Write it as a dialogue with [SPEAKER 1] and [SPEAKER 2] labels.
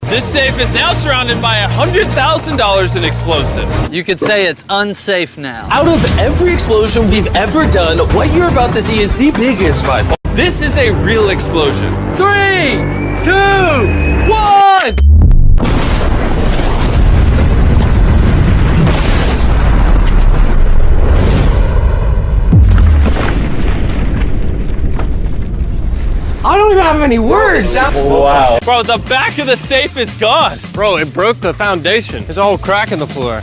[SPEAKER 1] This safe is now surrounded by $100,000 in explosive.
[SPEAKER 2] You could say it's unsafe now.
[SPEAKER 3] Out of every explosion we've ever done, what you're about to see is the biggest by far.
[SPEAKER 1] This is a real explosion.
[SPEAKER 3] 3, 2, 1! I don't even have any words.
[SPEAKER 1] Wow. Bro, the back of the safe is gone.
[SPEAKER 4] Bro, it broke the foundation. There's a whole crack in the floor.